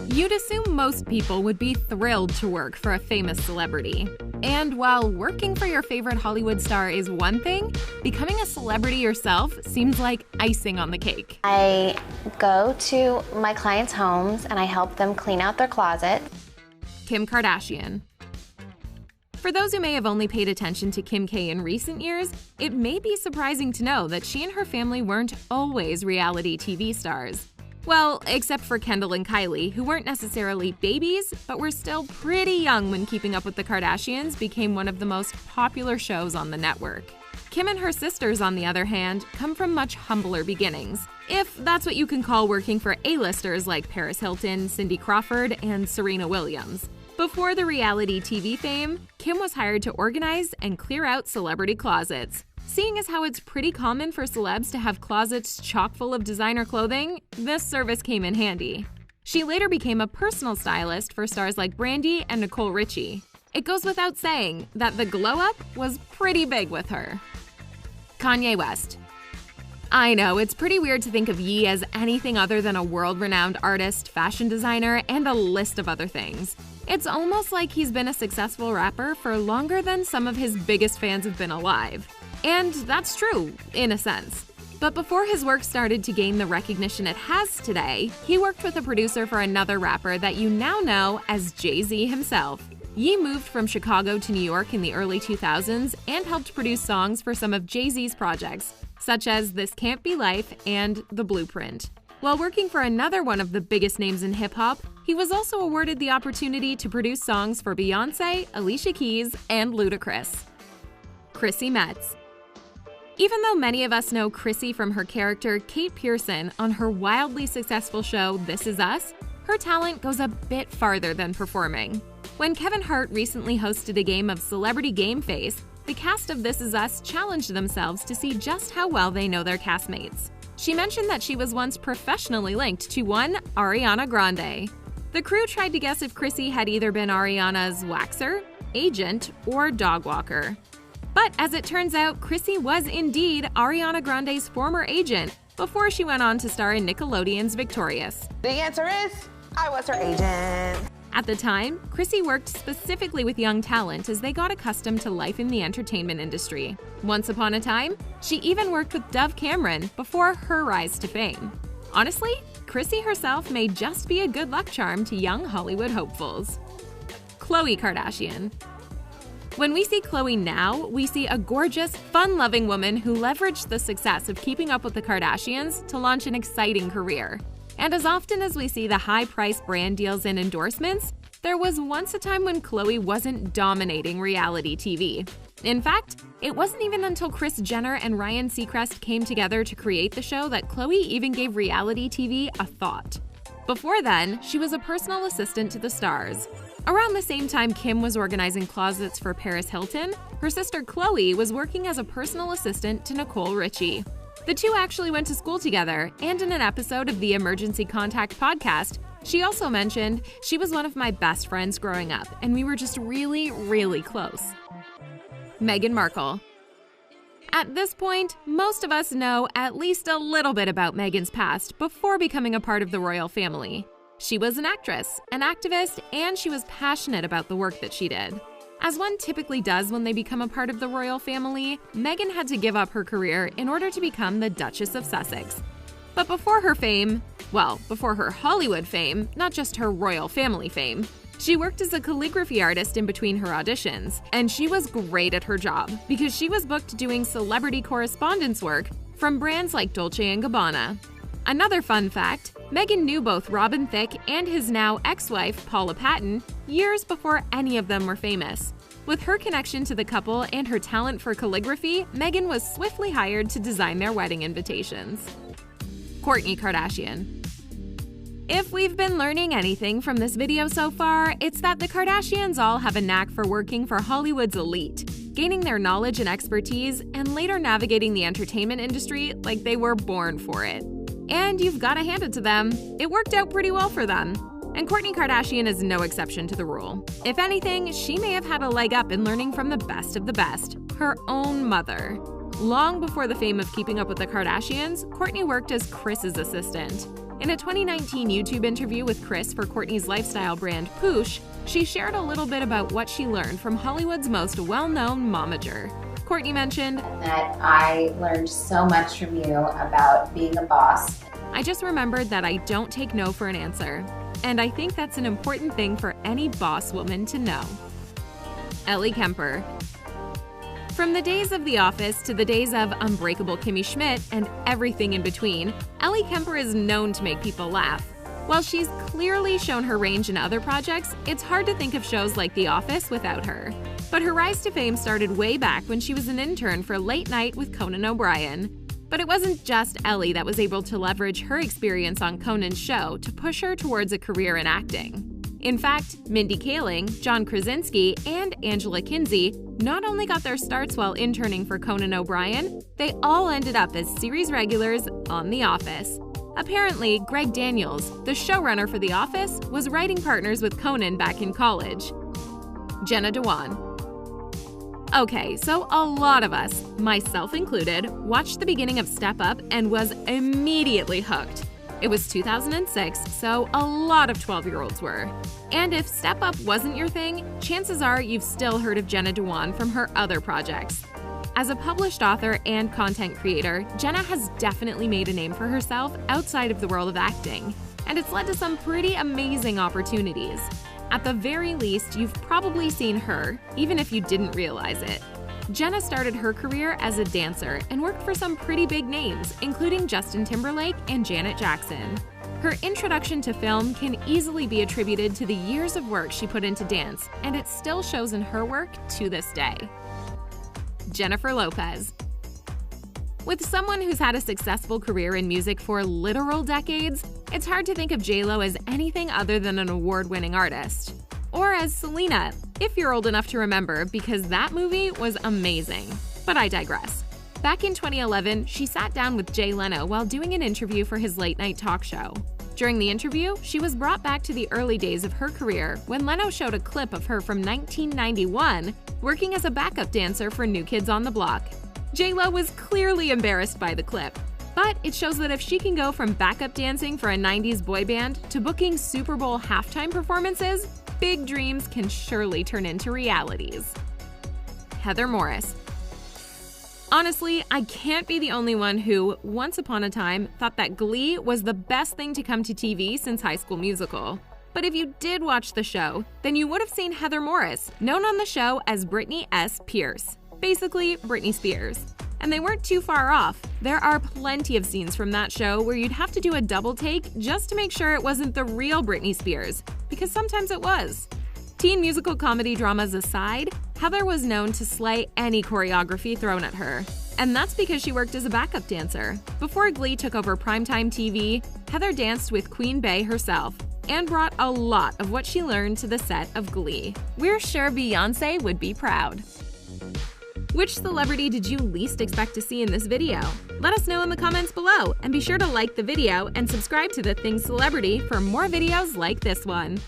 You'd assume most people would be thrilled to work for a famous celebrity. And while working for your favorite Hollywood star is one thing, becoming a celebrity yourself seems like icing on the cake. I go to my clients' homes and I help them clean out their closet. Kim Kardashian. For those who may have only paid attention to Kim K in recent years, it may be surprising to know that she and her family weren't always reality TV stars. Well, except for Kendall and Kylie, who weren't necessarily babies, but were still pretty young when Keeping Up with the Kardashians became one of the most popular shows on the network. Kim and her sisters, on the other hand, come from much humbler beginnings, if that's what you can call working for A-listers like Paris Hilton, Cindy Crawford, and Serena Williams. Before the reality TV fame, Kim was hired to organize and clear out celebrity closets. Seeing as how it's pretty common for celebs to have closets chock full of designer clothing, this service came in handy. She later became a personal stylist for stars like Brandy and Nicole Richie. It goes without saying that the glow-up was pretty big with her. Kanye West. I know, it's pretty weird to think of Ye as anything other than a world-renowned artist, fashion designer, and a list of other things. It's almost like he's been a successful rapper for longer than some of his biggest fans have been alive. And that's true, in a sense. But before his work started to gain the recognition it has today, he worked with a producer for another rapper that you now know as Jay-Z himself. Ye moved from Chicago to New York in the early 2000s and helped produce songs for some of Jay-Z's projects, such as This Can't Be Life and The Blueprint. While working for another one of the biggest names in hip-hop, he was also awarded the opportunity to produce songs for Beyoncé, Alicia Keys, and Ludacris. Chrissy Metz. Even though many of us know Chrissy from her character Kate Pearson on her wildly successful show This Is Us, her talent goes a bit farther than performing. When Kevin Hart recently hosted a game of Celebrity Game Face, the cast of This Is Us challenged themselves to see just how well they know their castmates. She mentioned that she was once professionally linked to one Ariana Grande. The crew tried to guess if Chrissy had either been Ariana's waxer, agent, or dog walker. But as it turns out, Chrissy was indeed Ariana Grande's former agent before she went on to star in Nickelodeon's Victorious. The answer is, I was her agent. At the time, Chrissy worked specifically with young talent as they got accustomed to life in the entertainment industry. Once upon a time, she even worked with Dove Cameron before her rise to fame. Honestly, Chrissy herself may just be a good luck charm to young Hollywood hopefuls. Khloe Kardashian. When we see Khloe now, we see a gorgeous, fun-loving woman who leveraged the success of Keeping Up with the Kardashians to launch an exciting career. And as often as we see the high-priced brand deals and endorsements, there was once a time when Khloe wasn't dominating reality TV. In fact, it wasn't even until Kris Jenner and Ryan Seacrest came together to create the show that Khloe even gave reality TV a thought. Before then, she was a personal assistant to the stars. Around the same time Kim was organizing closets for Paris Hilton, her sister Khloe was working as a personal assistant to Nicole Richie. The two actually went to school together, and in an episode of the Emergency Contact podcast, she also mentioned, "She was one of my best friends growing up, and we were just really, really close." Meghan Markle. At this point, most of us know at least a little bit about Meghan's past before becoming a part of the royal family. She was an actress, an activist, and she was passionate about the work that she did. As one typically does when they become a part of the royal family, Meghan had to give up her career in order to become the Duchess of Sussex. But before her fame, well, before her Hollywood fame, not just her royal family fame, she worked as a calligraphy artist in between her auditions, and she was great at her job because she was booked doing celebrity correspondence work from brands like Dolce & Gabbana. Another fun fact, Meghan knew both Robin Thicke and his now ex-wife, Paula Patton, years before any of them were famous. With her connection to the couple and her talent for calligraphy, Meghan was swiftly hired to design their wedding invitations. Kourtney Kardashian. If we've been learning anything from this video so far, it's that the Kardashians all have a knack for working for Hollywood's elite, gaining their knowledge and expertise, and later navigating the entertainment industry like they were born for it. And you've got to hand it to them, it worked out pretty well for them. And Kourtney Kardashian is no exception to the rule. If anything, she may have had a leg up in learning from the best of the best, her own mother. Long before the fame of Keeping Up with the Kardashians, Kourtney worked as Kris's assistant. In a 2019 YouTube interview with Kris for Kourtney's lifestyle brand Poosh, she shared a little bit about what she learned from Hollywood's most well-known momager. Kourtney mentioned that I learned so much from you about being a boss. I just remembered that I don't take no for an answer. And I think that's an important thing for any boss woman to know. Ellie Kemper. From the days of The Office to the days of Unbreakable Kimmy Schmidt and everything in between, Ellie Kemper is known to make people laugh. While she's clearly shown her range in other projects, it's hard to think of shows like The Office without her. But her rise to fame started way back when she was an intern for Late Night with Conan O'Brien. But it wasn't just Ellie that was able to leverage her experience on Conan's show to push her towards a career in acting. In fact, Mindy Kaling, John Krasinski, and Angela Kinsey not only got their starts while interning for Conan O'Brien, they all ended up as series regulars on The Office. Apparently, Greg Daniels, the showrunner for The Office, was writing partners with Conan back in college. Jenna Dewan. Okay, so a lot of us, myself included, watched the beginning of Step Up and was immediately hooked. It was 2006, so a lot of 12-year-olds were. And if Step Up wasn't your thing, chances are you've still heard of Jenna Dewan from her other projects. As a published author and content creator, Jenna has definitely made a name for herself outside of the world of acting, and it's led to some pretty amazing opportunities. At the very least, you've probably seen her, even if you didn't realize it. Jenna started her career as a dancer and worked for some pretty big names, including Justin Timberlake and Janet Jackson. Her introduction to film can easily be attributed to the years of work she put into dance, and it still shows in her work to this day. Jennifer Lopez. With someone who's had a successful career in music for literal decades, it's hard to think of J.Lo as anything other than an award-winning artist. Or as Selena, if you're old enough to remember, because that movie was amazing. But I digress. Back in 2011, she sat down with Jay Leno while doing an interview for his late-night talk show. During the interview, she was brought back to the early days of her career when Leno showed a clip of her from 1991 working as a backup dancer for New Kids on the Block. J.Lo was clearly embarrassed by the clip, but it shows that if she can go from backup dancing for a 90s boy band to booking Super Bowl halftime performances, big dreams can surely turn into realities. Heather Morris. Honestly, I can't be the only one who, once upon a time, thought that Glee was the best thing to come to TV since High School Musical. But if you did watch the show, then you would have seen Heather Morris, known on the show as Britney S. Pierce. Basically, Britney Spears. And they weren't too far off. There are plenty of scenes from that show where you'd have to do a double take just to make sure it wasn't the real Britney Spears, because sometimes it was. Teen musical comedy dramas aside, Heather was known to slay any choreography thrown at her. And that's because she worked as a backup dancer. Before Glee took over primetime TV, Heather danced with Queen Bey herself and brought a lot of what she learned to the set of Glee. We're sure Beyoncé would be proud. Which celebrity did you least expect to see in this video? Let us know in the comments below, and be sure to like the video and subscribe to The Thing Celebrity for more videos like this one.